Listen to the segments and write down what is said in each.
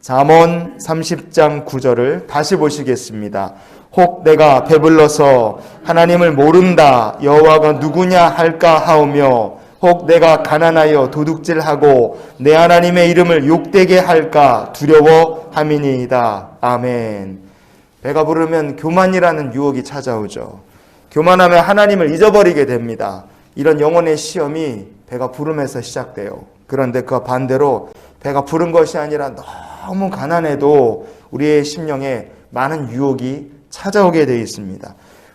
잠언 30장 9절을 다시 보시겠습니다. 혹 내가 배불러서 하나님을 모른다 여호와가 누구냐 할까 하오며 혹 내가 가난하여 도둑질하고 내 하나님의 이름을 욕되게 할까 두려워함이니이다. 아멘. 배가 부르면 교만이라는 유혹이 찾아오죠. 교만하면 하나님을 잊어버리게 됩니다. 이런 영혼의 시험이 배가 부름에서 시작돼요. 그런데 그 반대로 배가 부른 것이 아니라 너무 가난해도 우리의 심령에 많은 유혹이 찾아오게 되어 있습니다.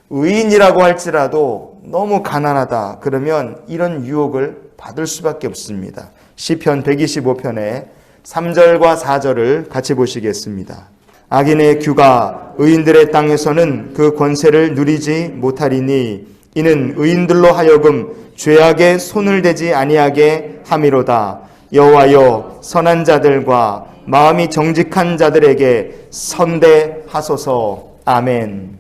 의인이라고 할지라도 너무 가난하다 그러면 이런 유혹을 받을 수밖에 없습니다. 시편 125편의 3절과 4절을 같이 보시겠습니다. 악인의 규가 의인들의 땅에서는 그 권세를 누리지 못하리니 이는 의인들로 하여금 죄악에 손을 대지 아니하게 함이로다. 여호와여 선한 자들과 마음이 정직한 자들에게 선대하소서. 아멘.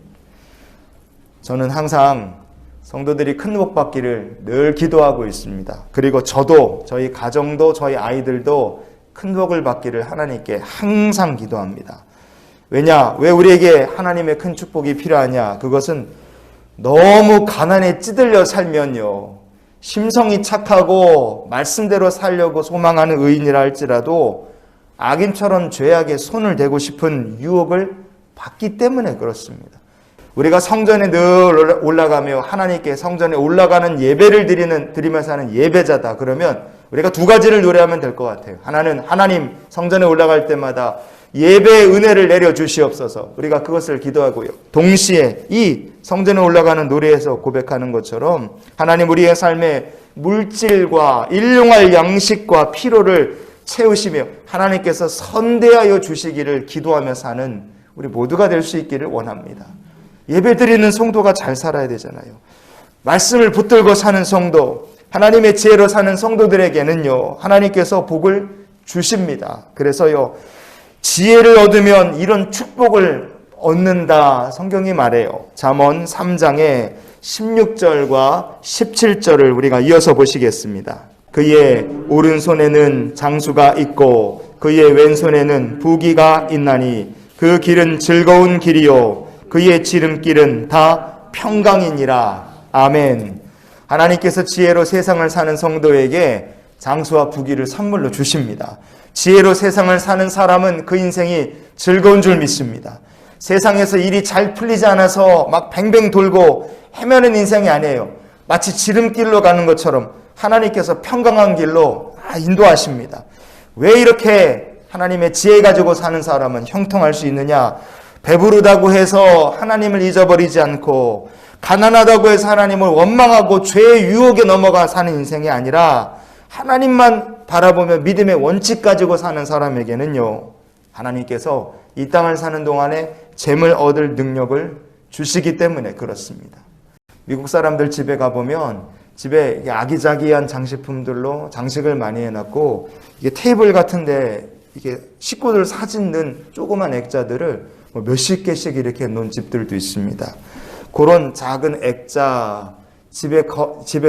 저는 항상 성도들이 큰 복 받기를 늘 기도하고 있습니다. 그리고 저도 저희 가정도 저희 아이들도 큰 복을 받기를 하나님께 항상 기도합니다. 왜냐? 왜 우리에게 하나님의 큰 축복이 필요하냐? 그것은 너무 가난에 찌들려 살면요. 심성이 착하고 말씀대로 살려고 소망하는 의인이라 할지라도 악인처럼 죄악에 손을 대고 싶은 유혹을 받기 때문에 그렇습니다. 우리가 성전에 늘 올라가며 하나님께 성전에 올라가는 예배를 드리면서 하는 예배자다. 그러면 우리가 두 가지를 노래하면 될 것 같아요. 하나는 하나님 성전에 올라갈 때마다 예배의 은혜를 내려주시옵소서. 우리가 그것을 기도하고요. 동시에 이 성전에 올라가는 노래에서 고백하는 것처럼 하나님 우리의 삶에 물질과 일용할 양식과 필요를 채우시며 하나님께서 선대하여 주시기를 기도하며 사는 우리 모두가 될 수 있기를 원합니다. 예배드리는 성도가 잘 살아야 되잖아요. 말씀을 붙들고 사는 성도, 하나님의 지혜로 사는 성도들에게는요, 하나님께서 복을 주십니다. 그래서요, 지혜를 얻으면 이런 축복을 얻는다 성경이 말해요. 잠언 3장의 16절과 17절을 우리가 이어서 보시겠습니다. 그의 오른손에는 장수가 있고 그의 왼손에는 부귀가 있나니 그 길은 즐거운 길이요 그의 지름길은 다 평강이니라. 아멘. 하나님께서 지혜로 세상을 사는 성도에게 장수와 부귀를 선물로 주십니다. 지혜로 세상을 사는 사람은 그 인생이 즐거운 줄 믿습니다. 세상에서 일이 잘 풀리지 않아서 막 뱅뱅 돌고 헤매는 인생이 아니에요. 마치 지름길로 가는 것처럼 하나님께서 평강한 길로 인도하십니다. 왜 이렇게 하나님의 지혜 가지고 사는 사람은 형통할 수 있느냐? 배부르다고 해서 하나님을 잊어버리지 않고 가난하다고 해서 하나님을 원망하고 죄의 유혹에 넘어가 사는 인생이 아니라 하나님만 바라보며 믿음의 원칙 가지고 사는 사람에게는요, 하나님께서 이 땅을 사는 동안에 재물 얻을 능력을 주시기 때문에 그렇습니다. 미국 사람들 집에 가보면 집에 아기자기한 장식품들로 장식을 많이 해놨고 이게 테이블 같은데 이게 식구들 사진 넣은 조그만 액자들을 몇십 개씩 이렇게 놓은 집들도 있습니다. 그런 작은 액자, 집에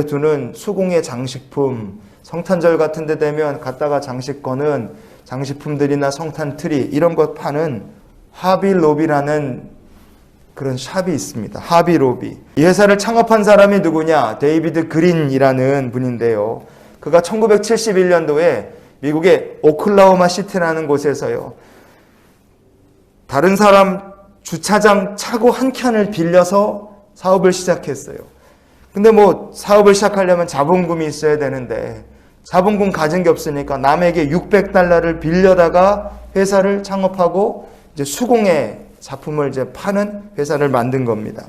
두는 수공예 장식품, 성탄절 같은 데 되면 갖다가 장식 거는 장식품들이나 성탄 트리 이런 것 파는 하비로비라는 그런 샵이 있습니다. 하비로비. 이 회사를 창업한 사람이 누구냐? 데이비드 그린이라는 분인데요. 그가 1971년도에 미국의 오클라호마 시티라는 곳에서요, 다른 사람 주차장 차고 한 칸을 빌려서 사업을 시작했어요. 근데 사업을 시작하려면 자본금이 있어야 되는데 자본금 가진 게 없으니까 남에게 $600를 빌려다가 회사를 창업하고 이제 수공예 작품을 이제 파는 회사를 만든 겁니다.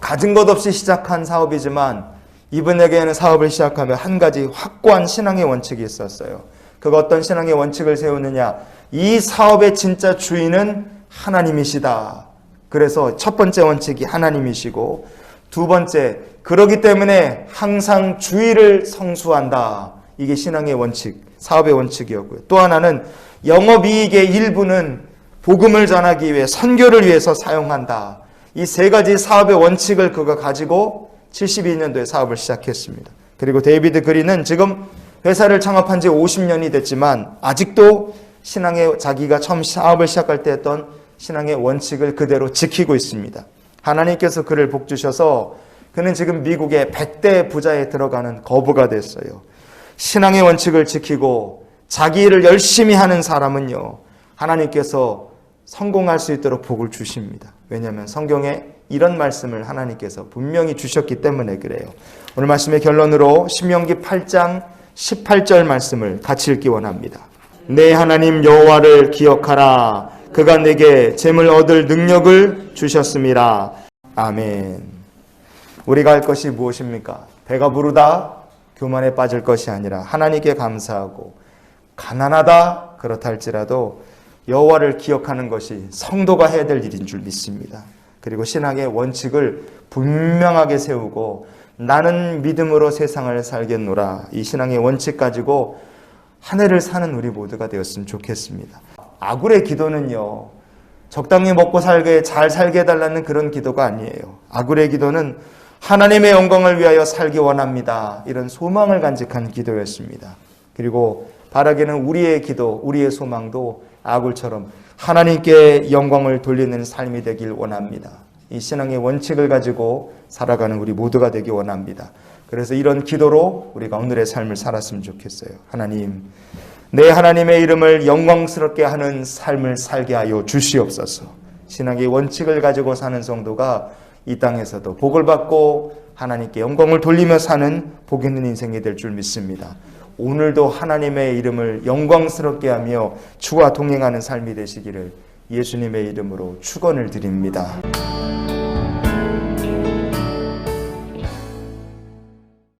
가진 것 없이 시작한 사업이지만 이분에게는 사업을 시작하면 한 가지 확고한 신앙의 원칙이 있었어요. 그가 어떤 신앙의 원칙을 세우느냐? 이 사업의 진짜 주인은 하나님이시다. 그래서 첫 번째 원칙이 하나님이시고, 두 번째, 그러기 때문에 항상 주의를 성수한다. 이게 신앙의 원칙, 사업의 원칙이었고요. 또 하나는 영업이익의 일부는 복음을 전하기 위해 선교를 위해서 사용한다. 이 세 가지 사업의 원칙을 그가 가지고 72년도에 사업을 시작했습니다. 그리고 데이비드 그린은 지금 회사를 창업한 지 50년이 됐지만 아직도 신앙의 자기가 처음 사업을 시작할 때 했던 신앙의 원칙을 그대로 지키고 있습니다. 하나님께서 그를 복주셔서 그는 지금 미국의 100대 부자에 들어가는 거부가 됐어요. 신앙의 원칙을 지키고 자기 일을 열심히 하는 사람은요, 하나님께서 성공할 수 있도록 복을 주십니다. 왜냐하면 성경에 이런 말씀을 하나님께서 분명히 주셨기 때문에 그래요. 오늘 말씀의 결론으로 신명기 8장 18절 말씀을 같이 읽기 원합니다. 내 하나님 여호와를 기억하라. 그가 내게 재물 얻을 능력을 주셨습니다. 아멘. 우리가 할 것이 무엇입니까? 배가 부르다 교만에 빠질 것이 아니라 하나님께 감사하고, 가난하다 그렇다 할지라도 여호와를 기억하는 것이 성도가 해야 될 일인 줄 믿습니다. 그리고 신앙의 원칙을 분명하게 세우고 나는 믿음으로 세상을 살겠노라, 이 신앙의 원칙 가지고 한 해를 사는 우리 모두가 되었으면 좋겠습니다. 아굴의 기도는요, 적당히 먹고 살게 잘 살게 해달라는 그런 기도가 아니에요. 아굴의 기도는 하나님의 영광을 위하여 살기 원합니다, 이런 소망을 간직한 기도였습니다. 그리고 바라기는 우리의 기도, 우리의 소망도 아굴처럼 하나님께 영광을 돌리는 삶이 되길 원합니다. 이 신앙의 원칙을 가지고 살아가는 우리 모두가 되기 원합니다. 그래서 이런 기도로 우리가 오늘의 삶을 살았으면 좋겠어요. 하나님, 내 하나님의 이름을 영광스럽게 하는 삶을 살게 하여 주시옵소서. 신앙의 원칙을 가지고 사는 성도가 이 땅에서도 복을 받고 하나님께 영광을 돌리며 사는 복 있는 인생이 될 줄 믿습니다. 오늘도 하나님의 이름을 영광스럽게 하며 주와 동행하는 삶이 되시기를 예수님의 이름으로 축원을 드립니다.